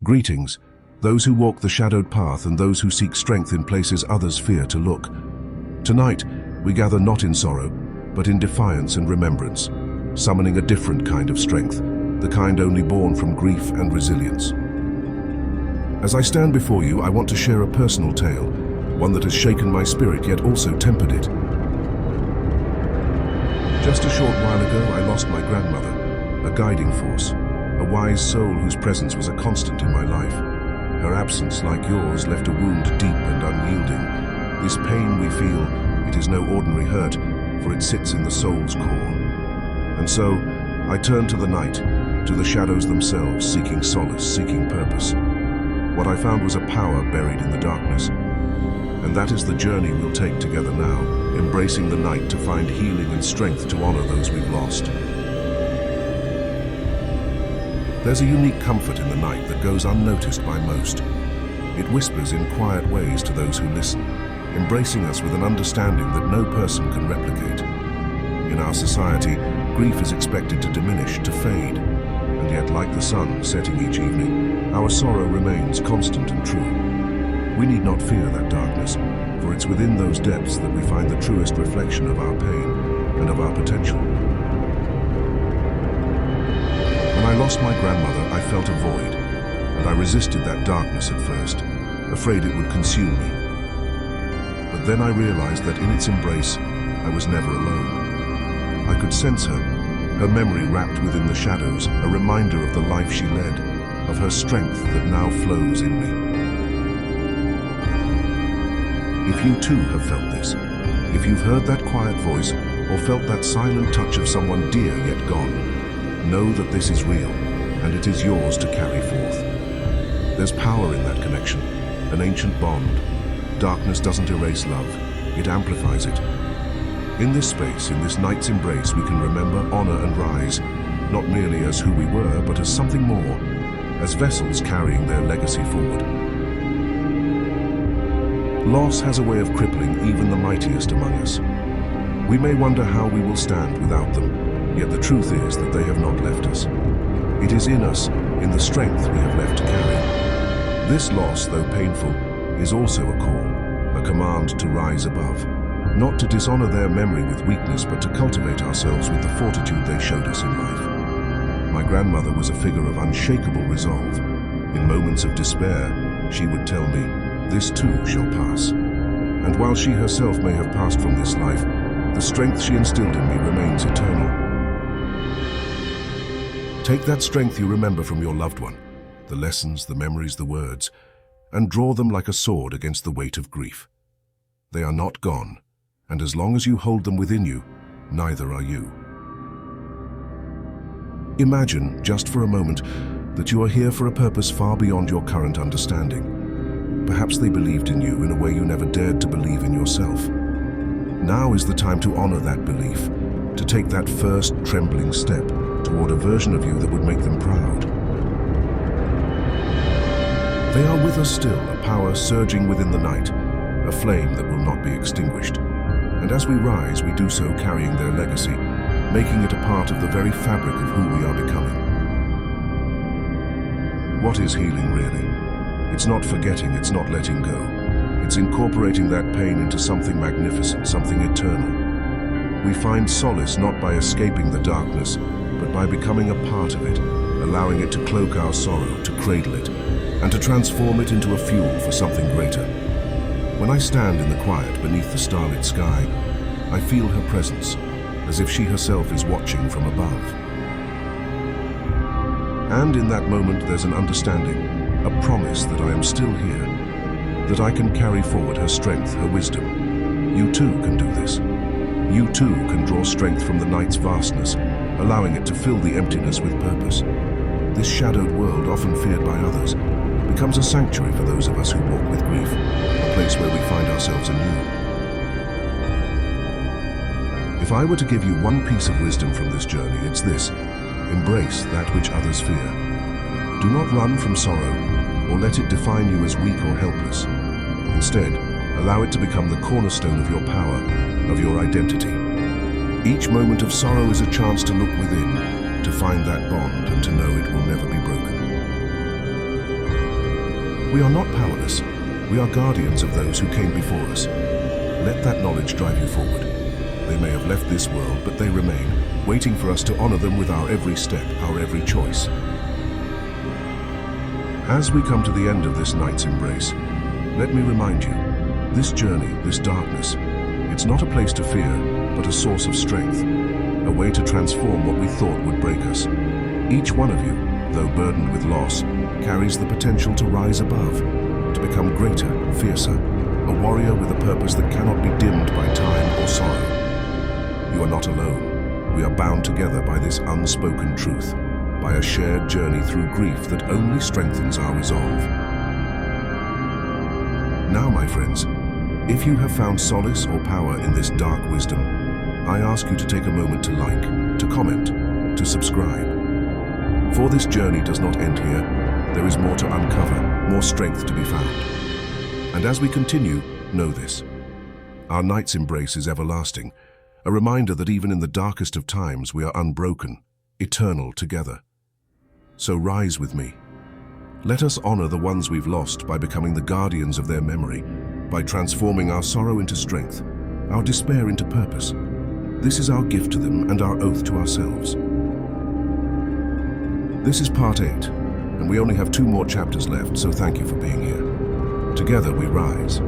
Greetings, those who walk the shadowed path and those who seek strength in places others fear to look. Tonight, we gather not in sorrow, but in defiance and remembrance, summoning a different kind of strength, the kind only born from grief and resilience. As I stand before you, I want to share a personal tale, one that has shaken my spirit yet also tempered it. Just a short while ago, I lost my grandmother, a guiding force, a wise soul whose presence was a constant in my life. Her absence, like yours, left a wound deep and unyielding. This pain we feel, it is no ordinary hurt, for it sits in the soul's core. And so, I turn to the night, to the shadows themselves, seeking solace, seeking purpose. What I found was a power buried in the darkness. And that is the journey we'll take together now, embracing the night to find healing and strength to honor those we've lost. There's a unique comfort in the night that goes unnoticed by most. It whispers in quiet ways to those who listen, embracing us with an understanding that no person can replicate. In our society, grief is expected to diminish, to fade, and yet like the sun setting each evening, our sorrow remains constant and true. We need not fear that darkness, for it's within those depths that we find the truest reflection of our pain and of our potential. When I lost my grandmother, I felt a void, and I resisted that darkness at first, afraid it would consume me. But then I realized that in its embrace, I was never alone. I could sense her memory wrapped within the shadows, a reminder of the life she led, of her strength that now flows in me. If you too have felt this, if you've heard that quiet voice, or felt that silent touch of someone dear yet gone, know that this is real, and it is yours to carry forth. There's power in that connection, an ancient bond. Darkness doesn't erase love, it amplifies it. In this space, in this night's embrace, we can remember, honor, and rise, not merely as who we were, but as something more, as vessels carrying their legacy forward. Loss has a way of crippling even the mightiest among us. We may wonder how we will stand without them, yet the truth is that they have not left us. It is in us, in the strength we have left to carry. This loss, though painful, is also a call, a command to rise above. Not to dishonor their memory with weakness, but to cultivate ourselves with the fortitude they showed us in life. My grandmother was a figure of unshakable resolve. In moments of despair, she would tell me, "This too shall pass." And while she herself may have passed from this life, the strength she instilled in me remains eternal. Take that strength you remember from your loved one, the lessons, the memories, the words, and draw them like a sword against the weight of grief. They are not gone, and as long as you hold them within you, neither are you. Imagine, just for a moment, that you are here for a purpose far beyond your current understanding. Perhaps they believed in you in a way you never dared to believe in yourself. Now is the time to honor that belief, to take that first trembling step toward a version of you that would make them proud. They are with us still, a power surging within the night, a flame that will not be extinguished. And as we rise, we do so carrying their legacy, making it a part of the very fabric of who we are becoming. What is healing really? It's not forgetting, it's not letting go. It's incorporating that pain into something magnificent, something eternal. We find solace not by escaping the darkness, but by becoming a part of it, allowing it to cloak our sorrow, to cradle it, and to transform it into a fuel for something greater. When I stand in the quiet beneath the starlit sky, I feel her presence, as if she herself is watching from above. And in that moment there's an understanding, a promise that I am still here, that I can carry forward her strength, her wisdom. You too can do this. You too can draw strength from the night's vastness, allowing it to fill the emptiness with purpose. This shadowed world, often feared by others, becomes a sanctuary for those of us who walk with grief, a place where we find ourselves anew. If I were to give you one piece of wisdom from this journey, it's this: embrace that which others fear. Do not run from sorrow, or let it define you as weak or helpless. Instead, allow it to become the cornerstone of your power, of your identity. Each moment of sorrow is a chance to look within, to find that bond and to know it will never be broken. We are not powerless. We are guardians of those who came before us. Let that knowledge drive you forward. They may have left this world, but they remain, waiting for us to honor them with our every step, our every choice. As we come to the end of this night's embrace, let me remind you, this journey, this darkness, it's not a place to fear, but a source of strength, a way to transform what we thought would break us. Each one of you, though burdened with loss, carries the potential to rise above, to become greater, fiercer, a warrior with a purpose that cannot be dimmed by time or sorrow. You are not alone. We are bound together by this unspoken truth, by a shared journey through grief that only strengthens our resolve. Now, my friends, if you have found solace or power in this dark wisdom, I ask you to take a moment to like, to comment, to subscribe. For this journey does not end here. There is more to uncover, more strength to be found. And as we continue, know this. Our night's embrace is everlasting, a reminder that even in the darkest of times we are unbroken, eternal together. So rise with me. Let us honor the ones we've lost by becoming the guardians of their memory, by transforming our sorrow into strength, our despair into purpose. This is our gift to them and our oath to ourselves. This is part 8, and we only have 2 more chapters left, so thank you for being here. Together we rise.